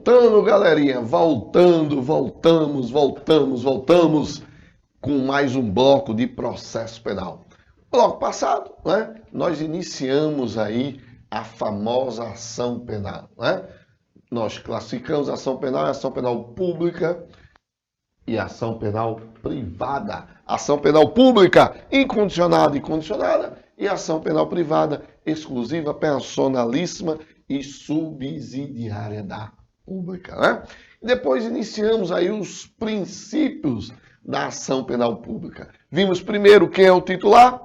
Voltando, galerinha, voltamos com mais um bloco de processo penal. Bloco passado, né, nós iniciamos aí a famosa ação penal, né? Nós classificamos a ação penal em ação penal pública e ação penal privada. Ação penal pública, incondicionada e condicionada, e ação penal privada, exclusiva, personalíssima e subsidiária da pública, né? Depois iniciamos aí os princípios da ação penal pública. Vimos primeiro quem é o titular?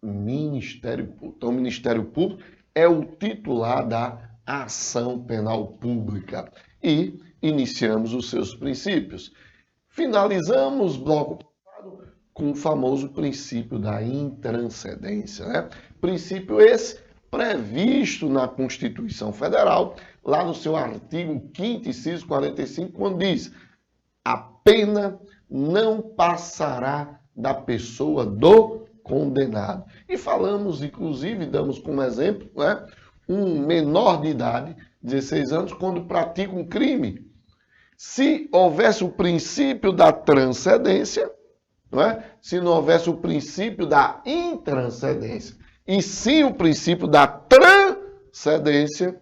Ministério Público. Então, o Ministério Público é o titular da ação penal pública. E iniciamos os seus princípios. Finalizamos o bloco passado com o famoso princípio da intranscendência, né? Princípio esse previsto na Constituição Federal, lá no seu artigo 5º, inciso 45, quando diz: a pena não passará da pessoa do condenado. E falamos, inclusive, damos como exemplo, né, um menor de idade, 16 anos, quando pratica um crime. Se houvesse o princípio da transcendência, não é? Se não houvesse o princípio da intranscendência, e sim o princípio da transcendência,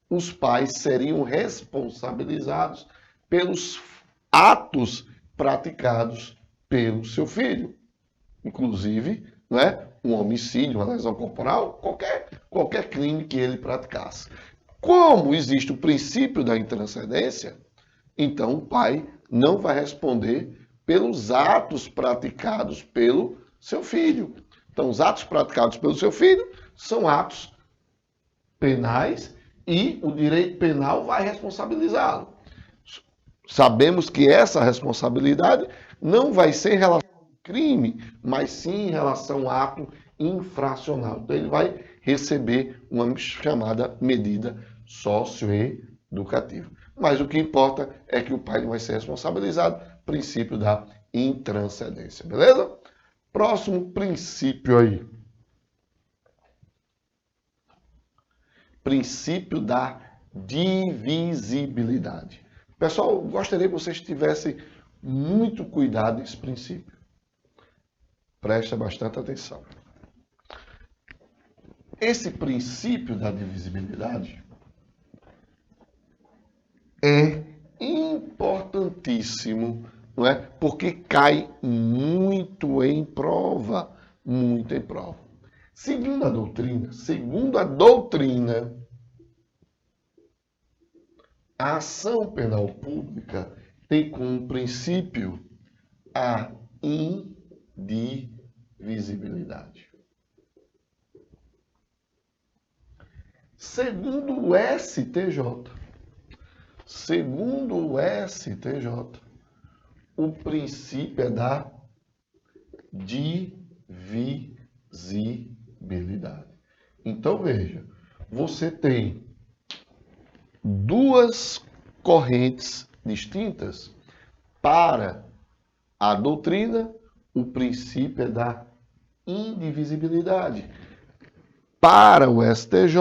os pais seriam responsabilizados pelos atos praticados pelo seu filho. Inclusive, não é? Um homicídio, uma lesão corporal, qualquer crime que ele praticasse. Como existe o princípio da intranscendência, então o pai não vai responder pelos atos praticados pelo seu filho. Então, os atos praticados pelo seu filho são atos penais e o direito penal vai responsabilizá-lo. Sabemos que essa responsabilidade não vai ser em relação ao crime, mas sim em relação ao ato infracional. Então, ele vai receber uma chamada medida socioeducativa. Mas o que importa é que o pai não vai ser responsabilizado, princípio da intranscendência, beleza? Próximo princípio aí. Princípio da divisibilidade. Pessoal, gostaria que vocês tivessem muito cuidado nesse princípio. Presta bastante atenção. Esse princípio da divisibilidade é importantíssimo, não é? Porque cai muito em prova, muito em prova. Segundo a doutrina, a ação penal pública tem como princípio a indivisibilidade. Segundo o STJ, o princípio é da divisibilidade. Então, veja, você tem duas correntes distintas. Para a doutrina, o princípio é da indivisibilidade. Para o STJ,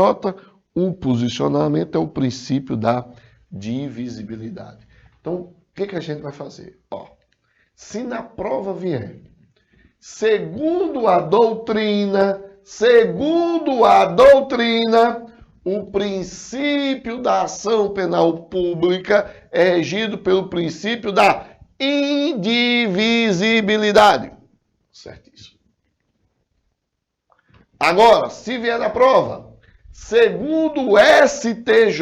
o posicionamento é o princípio da divisibilidade. Então, o que a gente vai fazer? Se na prova vier, segundo a doutrina, o princípio da ação penal pública é regido pelo princípio da indivisibilidade. Certíssimo. Agora, se vier na prova, segundo o STJ,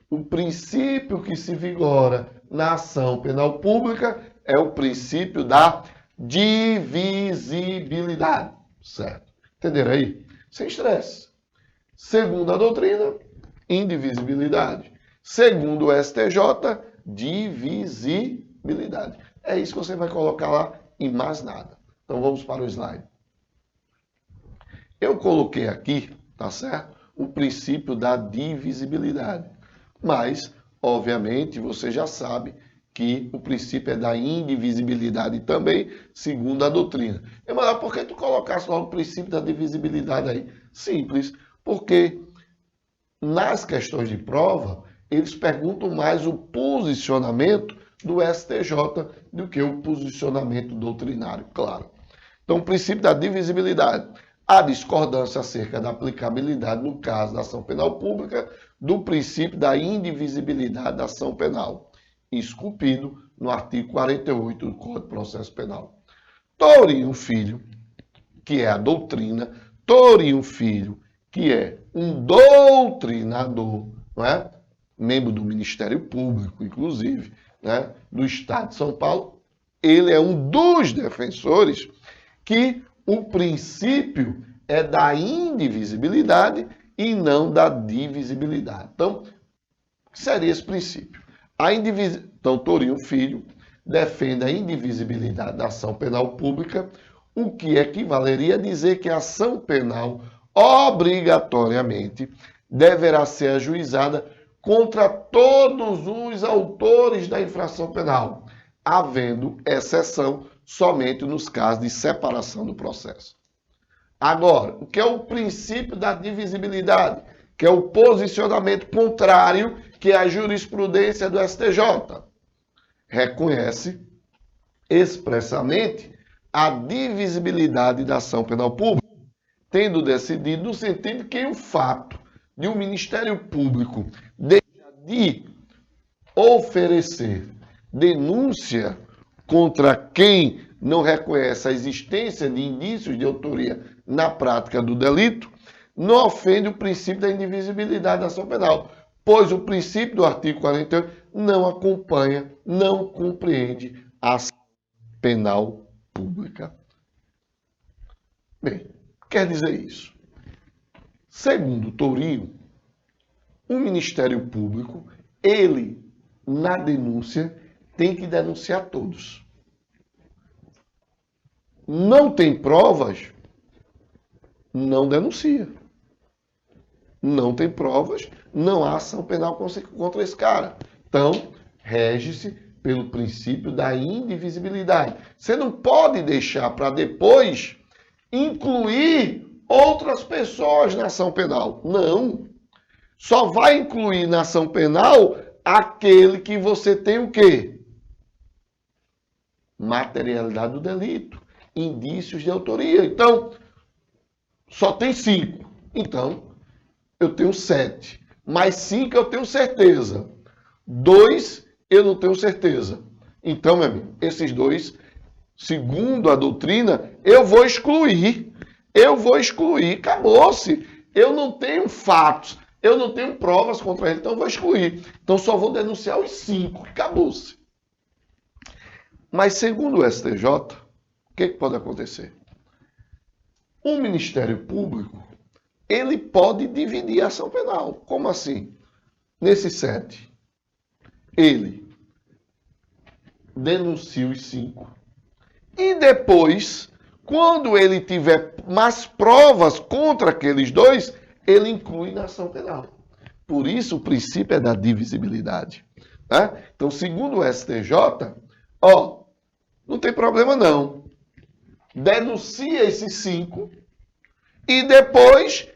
o princípio que se vigora na ação penal pública é o princípio da divisibilidade. Certo? Entenderam aí? Sem estresse. Segundo a doutrina, indivisibilidade. Segundo o STJ, divisibilidade. É isso que você vai colocar lá e mais nada. Então vamos para o slide. Eu coloquei aqui, tá certo? O princípio da divisibilidade. Mas, obviamente, você já sabe que o princípio é da indivisibilidade também, segundo a doutrina. Mas por que tu colocasse logo o princípio da divisibilidade aí? Simples, porque nas questões de prova, eles perguntam mais o posicionamento do STJ do que o posicionamento doutrinário, claro. Então, o princípio da divisibilidade. A discordância acerca da aplicabilidade, no caso da ação penal pública, do princípio da indivisibilidade da ação penal, esculpido no artigo 48 do Código de Processo Penal. Tourinho Filho, que é a doutrina, Tourinho Filho, que é um doutrinador, não é? Membro do Ministério Público, inclusive, né? Do Estado de São Paulo, ele é um dos defensores que o princípio é da indivisibilidade e não da divisibilidade. Então, o que seria esse princípio? Então, Tourinho Filho defende a indivisibilidade da ação penal pública, o que equivaleria a dizer que a ação penal obrigatoriamente deverá ser ajuizada contra todos os autores da infração penal, havendo exceção somente nos casos de separação do processo. Agora, o que é o princípio da divisibilidade? Que é o posicionamento contrário que a jurisprudência do STJ reconhece expressamente a divisibilidade da ação penal pública, tendo decidido no sentido que o fato de um Ministério Público deixar de oferecer denúncia contra quem não reconhece a existência de indícios de autoria na prática do delito, não ofende o princípio da indivisibilidade da ação penal, pois o princípio do artigo 48 não acompanha, não compreende a ação penal pública. Bem, quer dizer isso? Segundo Tourinho, o Ministério Público, ele, na denúncia, tem que denunciar todos. Não tem provas, não denuncia. Não tem provas, não há ação penal contra esse cara. Então, rege-se pelo princípio da indivisibilidade. Você não pode deixar para depois incluir outras pessoas na ação penal. Não. Só vai incluir na ação penal aquele que você tem o quê? Materialidade do delito, indícios de autoria. Então, só tem 5. Então, eu tenho 7. Mais 5 eu tenho certeza. 2 eu não tenho certeza. Então, meu amigo, esses 2, segundo a doutrina, eu vou excluir. Acabou-se. Eu não tenho fatos, eu não tenho provas contra ele, então eu vou excluir. Então, só vou denunciar os 5. Acabou-se. Mas, segundo o STJ, o que pode acontecer? O Ministério Público, ele pode dividir a ação penal. Como assim? Nesses 7, ele denuncia os 5. E depois, quando ele tiver mais provas contra aqueles 2, ele inclui na ação penal. Por isso, o princípio é da divisibilidade. Né? Então, segundo o STJ, não tem problema não. Denuncia esses 5 e depois,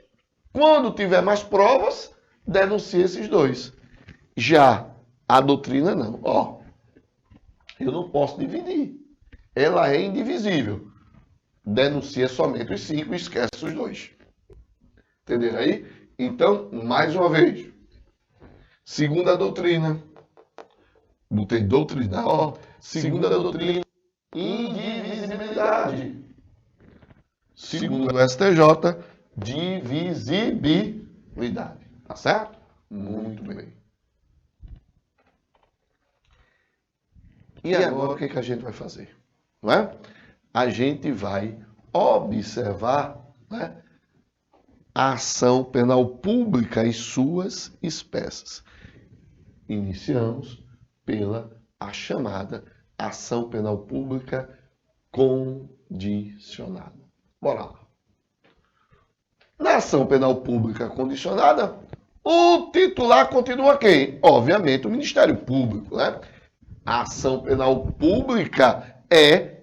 quando tiver mais provas, denuncia esses 2. Já a doutrina não. Eu não posso dividir. Ela é indivisível. Denuncia somente os 5 e esquece os 2. Entenderam aí? Então, mais uma vez. Segunda doutrina. Botei doutrina. Segunda doutrina. Indivisibilidade. Segundo o STJ, divisibilidade. Tá certo? Muito bem. E agora o que a gente vai fazer? Não é? A gente vai observar, né, a ação penal pública e suas espécies. Iniciamos pela a chamada ação penal pública condicionada. Bora lá. Na ação penal pública condicionada, o titular continua quem? Obviamente o Ministério Público, né? A ação penal pública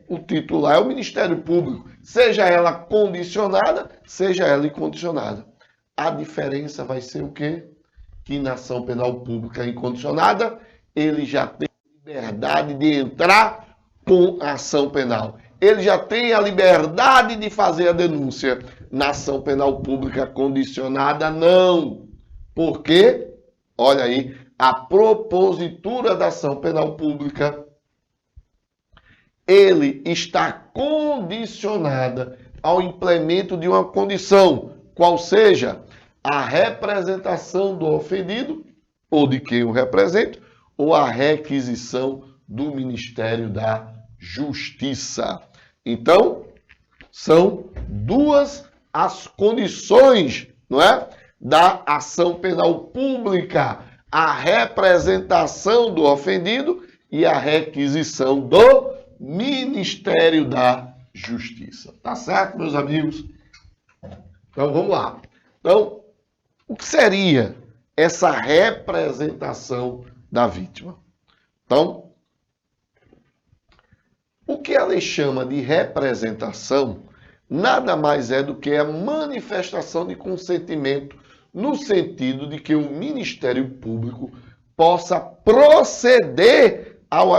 o titular é o Ministério Público, seja ela condicionada, seja ela incondicionada. A diferença vai ser o quê? que na ação penal pública incondicionada, ele já tem liberdade de entrar com a ação penal. Ele já tem a liberdade de fazer a denúncia. Na ação penal pública condicionada, não. Por quê? Olha aí, a propositura da ação penal pública, ele está condicionada ao implemento de uma condição, qual seja a representação do ofendido, ou de quem o representa, ou a requisição do Ministério da Justiça. Então, são duas as condições, não é, da ação penal pública: a representação do ofendido e a requisição do Ministério da Justiça. Tá certo, meus amigos? Então, vamos lá. Então, o que seria essa representação da vítima? Então, o que a lei chama de representação nada mais é do que a manifestação de consentimento no sentido de que o Ministério Público possa proceder ao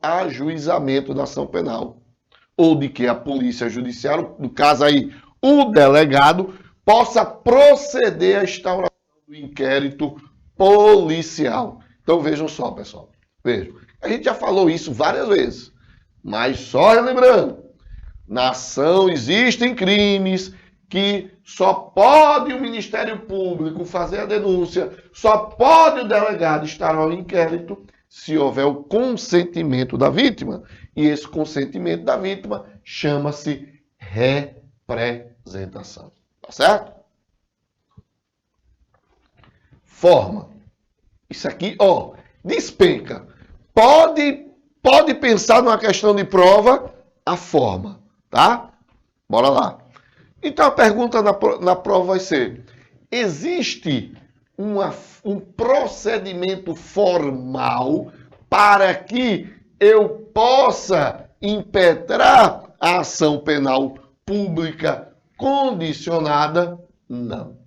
ajuizamento da ação penal, ou de que a Polícia Judiciária, no caso aí o delegado, possa proceder à instauração do inquérito policial. Então vejam só, pessoal, vejam. A gente já falou isso várias vezes, mas só relembrando, na ação existem crimes que só pode o Ministério Público fazer a denúncia, só pode o delegado instaurar o inquérito se houver o consentimento da vítima. E esse consentimento da vítima chama-se representação. Tá certo? Forma. Isso aqui, ó, despenca. Pode pensar numa questão de prova, a forma, tá? Bora lá. Então a pergunta na prova vai ser: existe um procedimento formal para que eu possa impetrar a ação penal pública condicionada? Não.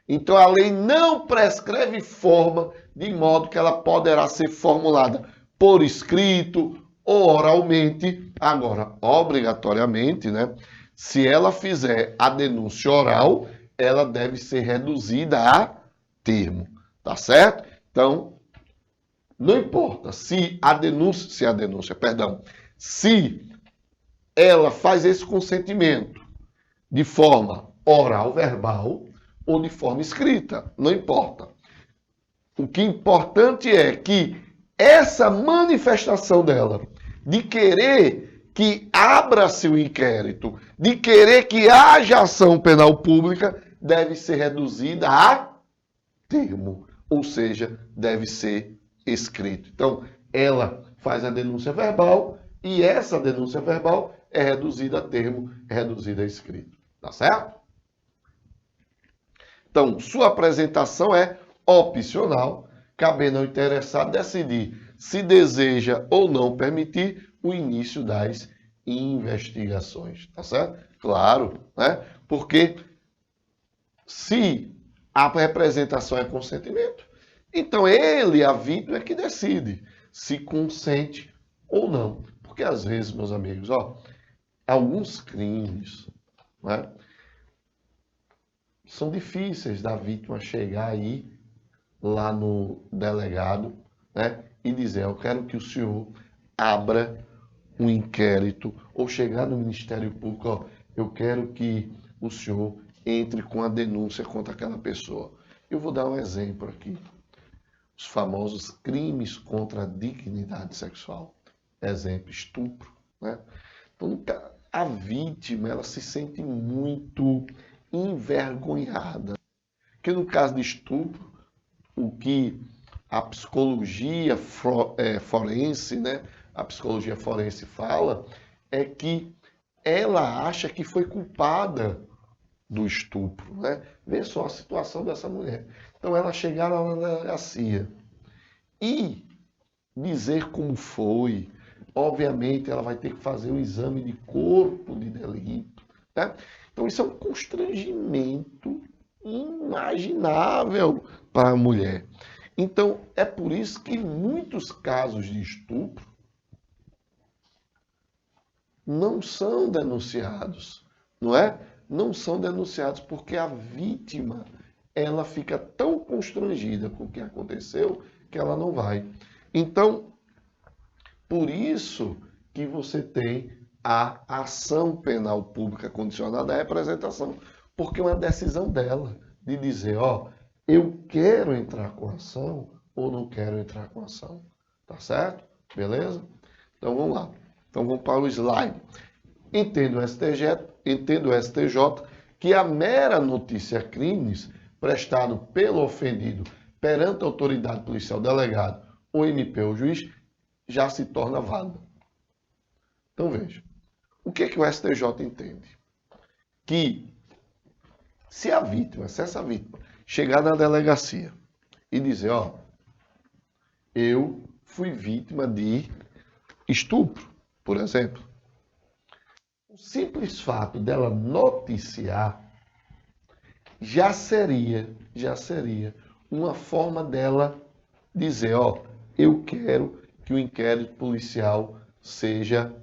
Então a lei não prescreve forma de modo que ela poderá ser formulada por escrito ou oralmente. Agora, obrigatoriamente, né? Se ela fizer a denúncia oral, ela deve ser reduzida a termo, tá certo? Então, não importa se ela faz esse consentimento de forma oral, verbal, ou de forma escrita, não importa. O que é importante é que essa manifestação dela de querer que abra-se o inquérito, de querer que haja ação penal pública, deve ser reduzida a termo, ou seja, deve ser escrito. Então, ela faz a denúncia verbal e essa denúncia verbal é reduzida a termo, é reduzida a escrito. Tá certo? Então, sua apresentação é opcional, cabendo ao interessado decidir se deseja ou não permitir o início das investigações. Tá certo? Claro, né? Porque se a representação é consentimento, então ele, a vítima, é que decide se consente ou não. Porque às vezes, meus amigos, ó, alguns crimes, né, são difíceis da vítima chegar aí lá no delegado, né, e dizer: eu quero que o senhor abra um inquérito, ou chegar no Ministério Público: ó, eu quero que o senhor entre com a denúncia contra aquela pessoa. Eu vou dar um exemplo aqui. Os famosos crimes contra a dignidade sexual. Exemplo, estupro, né? Então, a vítima, ela se sente muito envergonhada. Porque no caso de estupro, o que a psicologia forense, né? A psicologia forense fala é que ela acha que foi culpada do estupro, né? Vê só a situação dessa mulher. Então ela chegar lá na delegacia e dizer como foi, obviamente ela vai ter que fazer um exame de corpo de delito, né? Então isso é um constrangimento inimaginável para a mulher. Então, é por isso que muitos casos de estupro não são denunciados, não é? Não são denunciados porque a vítima, ela fica tão constrangida com o que aconteceu que ela não vai. Então, por isso que você tem a ação penal pública condicionada à representação, porque é uma decisão dela de dizer, ó, eu quero entrar com ação ou não quero entrar com ação. Tá certo? Beleza? Então vamos lá. Então vamos para o slide. Entendo o STJ que a mera notícia crimes prestado pelo ofendido perante a autoridade policial delegado, ou MP ou juiz, já se torna válida. Então veja. O que o STJ entende? Que se essa vítima chegar na delegacia e dizer, ó, eu fui vítima de estupro, por exemplo, o simples fato dela noticiar já seria uma forma dela dizer, ó, eu quero que o inquérito policial seja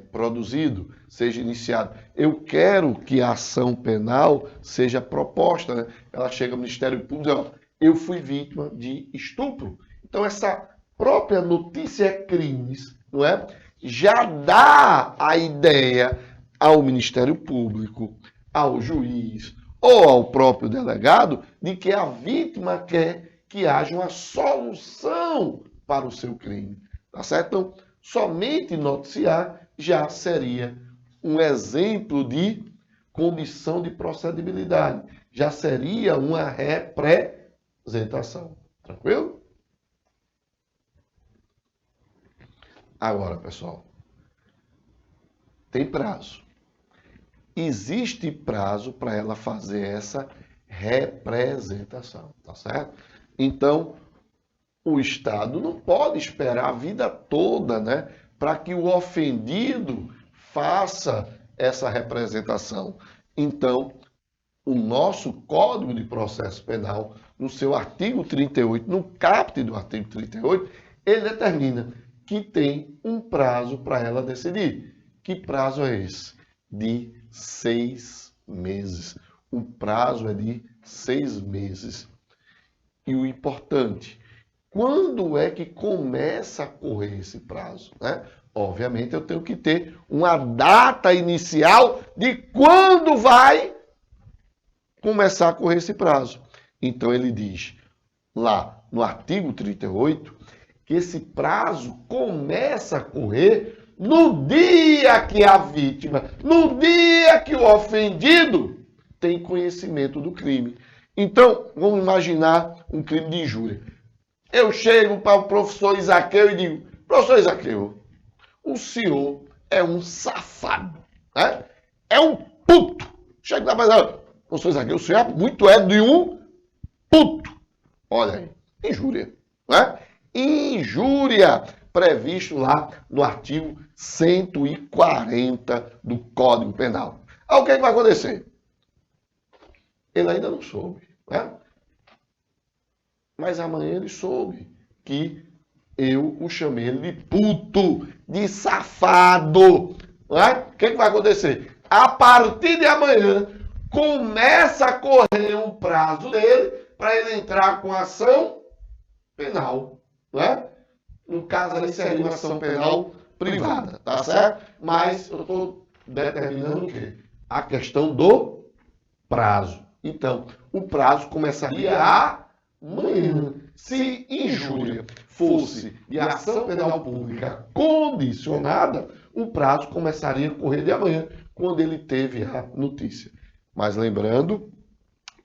produzido, seja iniciado. Eu quero que a ação penal seja proposta, né? Ela chega ao Ministério Público e diz, ó, eu fui vítima de estupro. Então, essa própria notícia crimes, não é? Já dá a ideia ao Ministério Público, ao juiz ou ao próprio delegado de que a vítima quer que haja uma solução para o seu crime. Tá certo? Então, somente noticiar já seria um exemplo de condição de procedibilidade. Já seria uma representação. Tranquilo? Agora, pessoal, tem prazo. Existe prazo para ela fazer essa representação, tá certo? Então, o Estado não pode esperar a vida toda, né, para que o ofendido faça essa representação. Então, o nosso Código de Processo Penal, no seu artigo 38, no caput do artigo 38, ele determina que tem um prazo para ela decidir. Que prazo é esse? De 6 meses. O prazo é de 6 meses. E o importante, quando é que começa a correr esse prazo, né? Obviamente eu tenho que ter uma data inicial de quando vai começar a correr esse prazo. Então ele diz lá no artigo 38 que esse prazo começa a correr no dia que a vítima, no dia que o ofendido tem conhecimento do crime. Então, vamos imaginar um crime de injúria. Eu chego para o professor Isaqueu e digo, professor Isaqueu, o senhor é um safado, né? É um puto. Chego lá e falo, professor Isaqueu, o senhor é de um puto. Olha aí, injúria, né? Injúria, previsto lá no artigo 140 do Código Penal. Aí o que vai acontecer? Ele ainda não soube, né? Mas amanhã ele soube que eu o chamei ele de puto, de safado. Né? O que vai acontecer? A partir de amanhã, começa a correr um prazo dele para ele entrar com ação penal. Né? No caso, ali seria uma ação penal privada, tá certo? Mas eu estou determinando o quê? A questão do prazo. Então, o prazo começaria amanhã. Se injúria fosse de ação penal pública condicionada, o prazo começaria a correr de amanhã, quando ele teve a notícia. Mas lembrando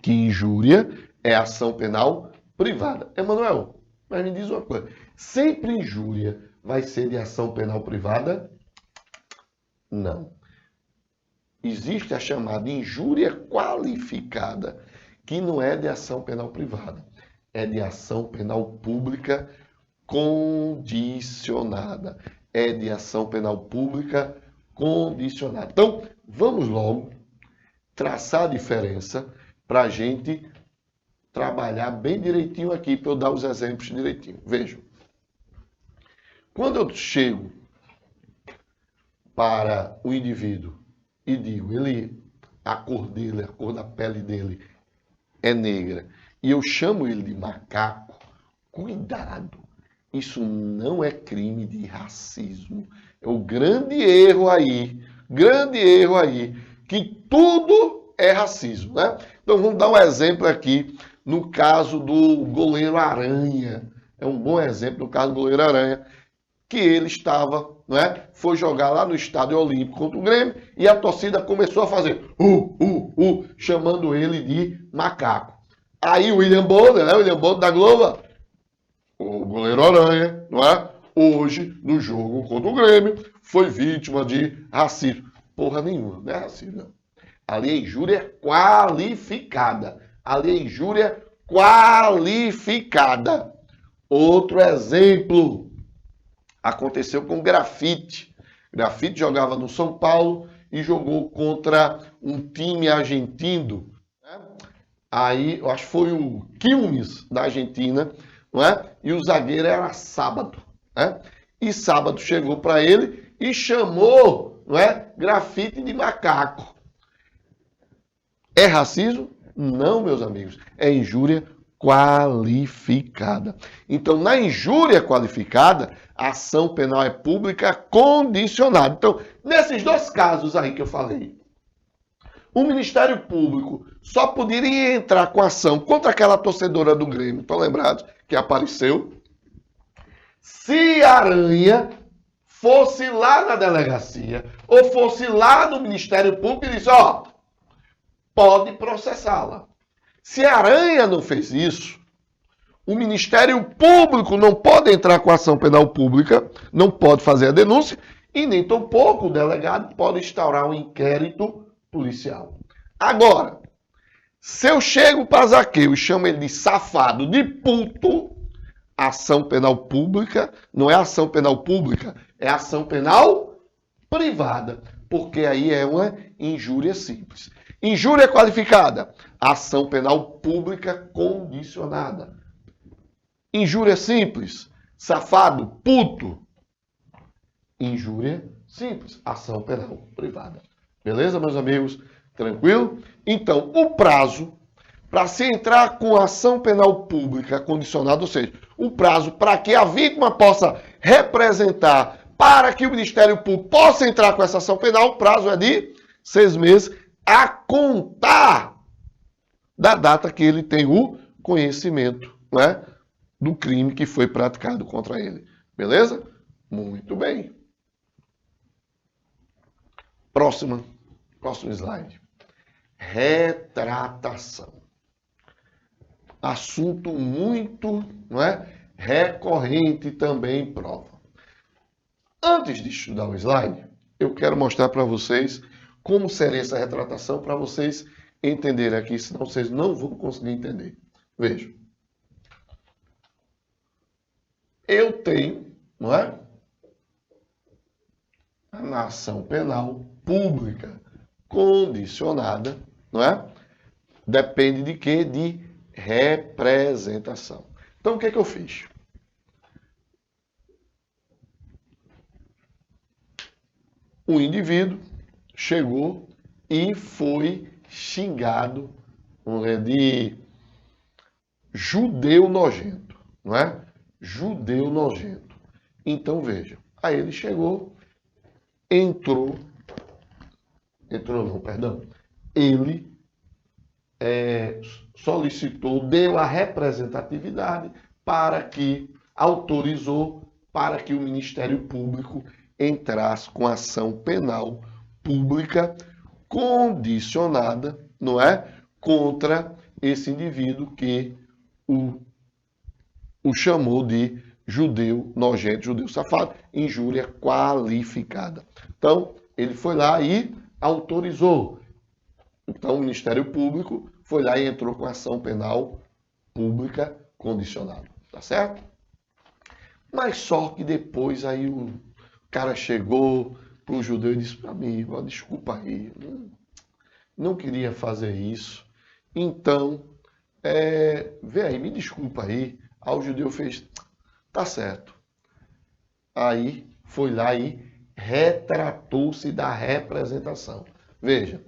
que injúria é ação penal privada. Emanuel, mas me diz uma coisa. Sempre injúria vai ser de ação penal privada? Não. Existe a chamada injúria qualificada, que não é de ação penal privada, é de ação penal pública condicionada. É de ação penal pública condicionada. Então, vamos logo traçar a diferença para a gente trabalhar bem direitinho aqui para eu dar os exemplos direitinho. Vejam. Quando eu chego para o indivíduo e digo, a cor dele, a cor da pele dele é negra, e eu chamo ele de macaco, cuidado, isso não é crime de racismo. É o grande erro aí, que tudo é racismo, né? Então vamos dar um exemplo aqui no caso do goleiro Aranha. É um bom exemplo no caso do goleiro Aranha, que ele estava, né, foi jogar lá no Estádio Olímpico contra o Grêmio e a torcida começou a fazer chamando ele de macaco. Aí o William Bonner, né, da Globo, o goleiro Aranha, não é? Hoje, no jogo contra o Grêmio, foi vítima de racismo. Porra nenhuma, não é racismo, não. Ali é injúria qualificada. Outro exemplo. Aconteceu com Grafite. Grafite jogava no São Paulo e jogou contra um time argentino. Né? Aí, eu acho que foi o Quilmes da Argentina, não é? E o zagueiro era Sábado. Né? E Sábado chegou para ele e chamou, não é, Grafite de macaco. É racismo? Não, meus amigos. É injúria qualificada. Então, na injúria qualificada, a ação penal é pública condicionada. Então, nesses dois casos aí que eu falei, o Ministério Público só poderia entrar com ação contra aquela torcedora do Grêmio, estão lembrados, que apareceu, se a Aranha fosse lá na delegacia ou fosse lá no Ministério Público e disse, ó, pode processá-la. Se a Aranha não fez isso, o Ministério Público não pode entrar com ação penal pública, não pode fazer a denúncia, e nem tampouco o delegado pode instaurar um inquérito policial. Agora, se eu chego para Zaqueu e chamo ele de safado, de puto, ação penal pública não é ação penal pública, é ação penal privada, porque aí é uma injúria simples. Injúria qualificada, ação penal pública condicionada. Injúria simples, safado, puto. Injúria simples, ação penal privada. Beleza, meus amigos? Tranquilo? Então, o prazo para se entrar com ação penal pública condicionada, ou seja, o prazo para que a vítima possa representar, para que o Ministério Público possa entrar com essa ação penal, o prazo é de 6 meses, a contar da data que ele tem o conhecimento, né, do crime que foi praticado contra ele. Beleza? Muito bem. Próximo slide. Retratação. Assunto muito, não é, recorrente também em prova. Antes de estudar o slide, eu quero mostrar para vocês como seria essa retratação para vocês entenderem aqui, senão vocês não vão conseguir entender. Vejam. Eu tenho, não é, na ação penal pública condicionada, não é? Depende de quê? De representação. Então, o que é que eu fiz? O indivíduo chegou e foi xingado de judeu nojento, não é? Judeu nojento. Então, veja, aí ele chegou, ele solicitou, deu a representatividade autorizou para que o Ministério Público entrasse com ação penal pública condicionada, não é? Contra esse indivíduo que o chamou de judeu nojento, judeu safado, injúria qualificada. Então, ele foi lá e autorizou. Então, o Ministério Público foi lá e entrou com ação penal pública condicionada. Tá certo? Mas só que depois aí o cara chegou para o judeu e disse para mim, desculpa aí, não queria fazer isso. Então, vê aí, me desculpa aí. Aí o judeu fez, tá certo. Aí foi lá e retratou-se da representação. Veja,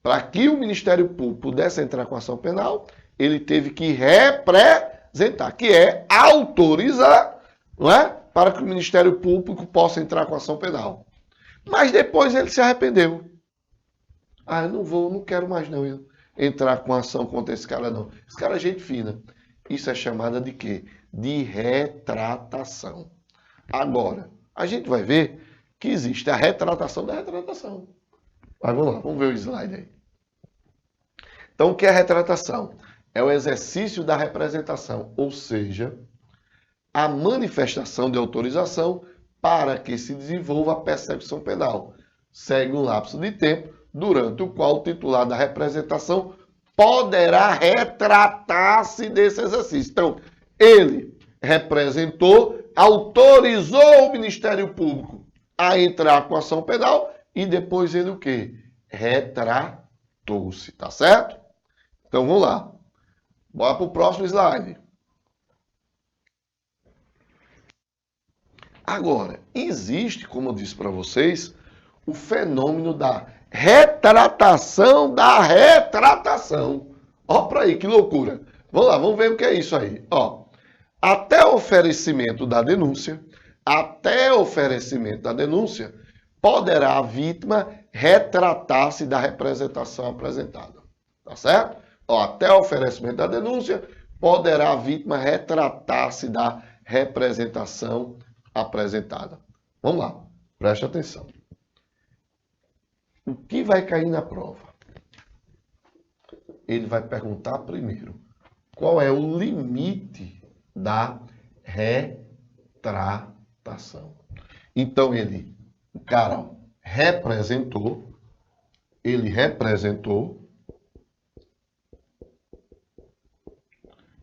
para que o Ministério Público pudesse entrar com ação penal, ele teve que representar, que é autorizar, não é? Para que o Ministério Público possa entrar com ação penal. Mas depois ele se arrependeu. Ah, eu não quero mais não entrar com ação contra esse cara não. Esse cara é gente fina. Isso é chamada de quê? De retratação. Agora, a gente vai ver que existe a retratação da retratação. Mas vamos lá, vamos ver o slide aí. Então, o que é a retratação? É o exercício da representação, ou seja, a manifestação de autorização para que se desenvolva a persecução penal. Segue um lapso de tempo durante o qual o titular da representação poderá retratar-se desse exercício. Então, ele representou, autorizou o Ministério Público a entrar com ação penal e depois ele o quê? Retratou-se, tá certo? Então vamos lá. Bora para o próximo slide. Agora, existe, como eu disse para vocês, o fenômeno da retratação da retratação. Ó para aí, que loucura. Vamos lá, vamos ver o que é isso aí. Ó, até o oferecimento da denúncia, poderá a vítima retratar-se da representação apresentada. Tá certo? Ó, até o oferecimento da denúncia, poderá a vítima retratar-se da representação apresentada. Vamos lá, preste atenção. O que vai cair na prova? Ele vai perguntar primeiro, qual é o limite da retratação? Então o cara ele representou,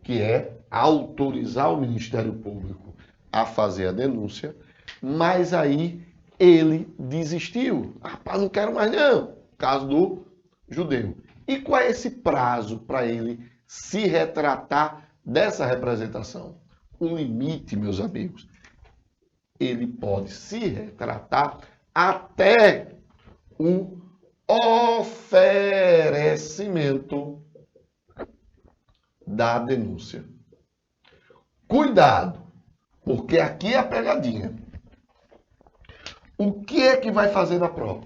que é autorizar o Ministério Público a fazer a denúncia, mas aí ele desistiu. Rapaz, não quero mais não. Caso do judeu. E qual é esse prazo para ele se retratar dessa representação? O limite, meus amigos, ele pode se retratar até o oferecimento da denúncia. Cuidado, porque aqui é a pegadinha. O que é que vai fazer na prova?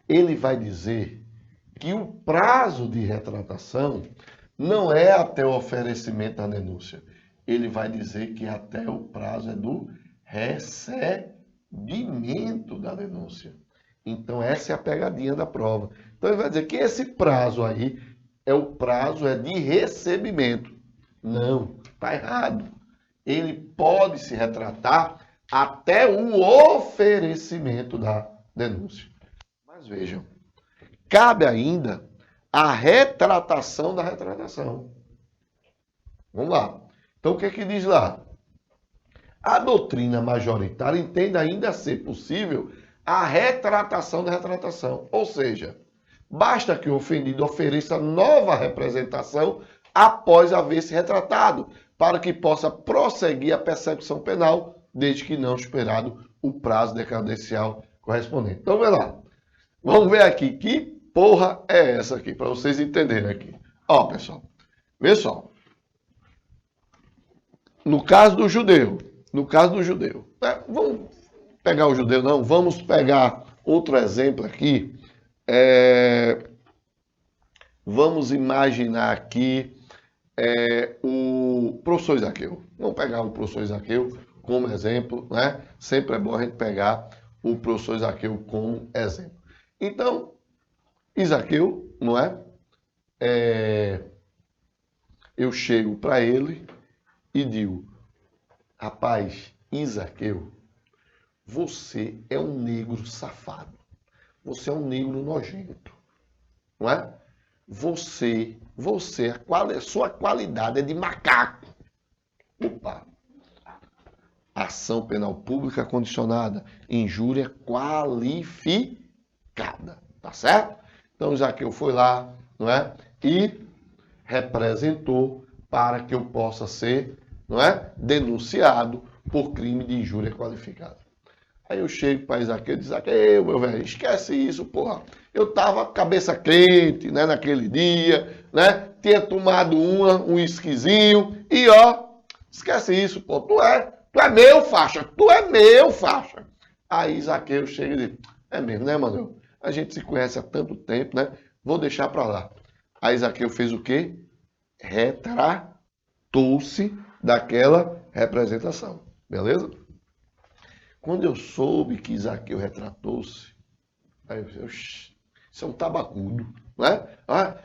Ele vai dizer que o prazo de retratação não é até o oferecimento da denúncia. Ele vai dizer que até o prazo é do recebimento da denúncia. Então, essa é a pegadinha da prova. Então, ele vai dizer que esse prazo aí o prazo é de recebimento. Não, está errado. Ele pode se retratar até o oferecimento da denúncia. Mas vejam, cabe ainda a retratação da retratação. Vamos lá. Então, o que é que diz lá? A doutrina majoritária entende ainda ser possível a retratação da retratação. Ou seja, basta que o ofendido ofereça nova representação após haver se retratado, para que possa prosseguir a persecução penal, desde que não superado o prazo decadencial correspondente. Então, vê lá. Vamos ver aqui. Que porra é essa aqui, para vocês entenderem aqui. Ó, pessoal. Vê só. No caso do judeu. Vamos pegar o judeu, não. Vamos pegar outro exemplo aqui. Vamos imaginar aqui o professor Isaqueu. Vamos pegar o professor Isaqueu como exemplo, né? Sempre é bom a gente pegar o professor Isaqueu como exemplo. Então, Isaqueu, não é? Eu chego para ele e digo, rapaz, Isaqueu, você é um negro safado. Você é um negro nojento. Não é? Sua qualidade é de macaco. Opa! Ação penal pública condicionada. Injúria qualificada. Tá certo? Então, Isaqueu foi lá, não é? E representou para que eu possa ser, não é, denunciado por crime de injúria qualificada. Aí eu chego para Isaqueu e digo, Isaqueu, meu velho, esquece isso, porra. Eu tava cabeça quente, né, naquele dia, né? Tinha tomado um whiskyzinho e, ó, esquece isso, pô. Tu é meu, faixa. Tu é meu, faixa. Aí Isaqueu chega e diz, é mesmo, né, Manuel? A gente se conhece há tanto tempo, né? Vou deixar para lá. Aí Isaqueu fez o quê? Retratou-se daquela representação. Beleza? Quando eu soube que Isaqueu retratou-se, aí eu disse, isso é um tabacudo, né?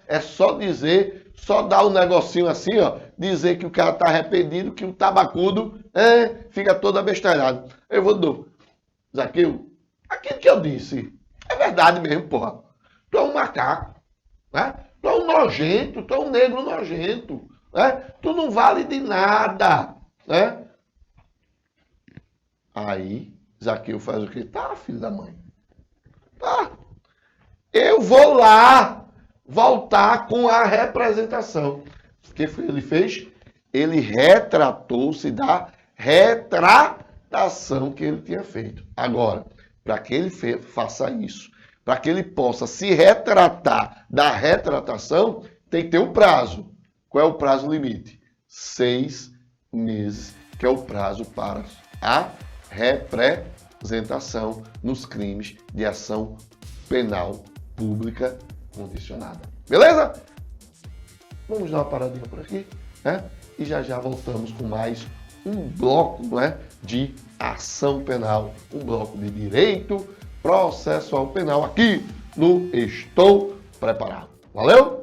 É só dizer, só dar um negocinho assim, ó, dizer que o cara está arrependido, que o tabacudo fica todo abestalhado. Eu vou dizer, Isaqueu, aquilo que eu disse é verdade mesmo, porra. Tu é um macaco, né? Tu é um nojento, tu é um negro nojento, né? Tu não vale de nada, né? Aí, Isaqueu faz o quê? Tá, filho da mãe. Tá. Eu vou lá voltar com a representação. O que ele fez? Ele retratou-se da retratação que ele tinha feito. Agora, para que ele faça isso, para que ele possa se retratar da retratação, tem que ter um prazo. Qual é o prazo limite? 6 meses, que é o prazo para a representação nos crimes de ação penal pública condicionada. Beleza? Vamos dar uma paradinha por aqui, né? E já voltamos com mais um bloco, né, de ação penal, um bloco de direito processual penal aqui no Estou Preparado. Valeu?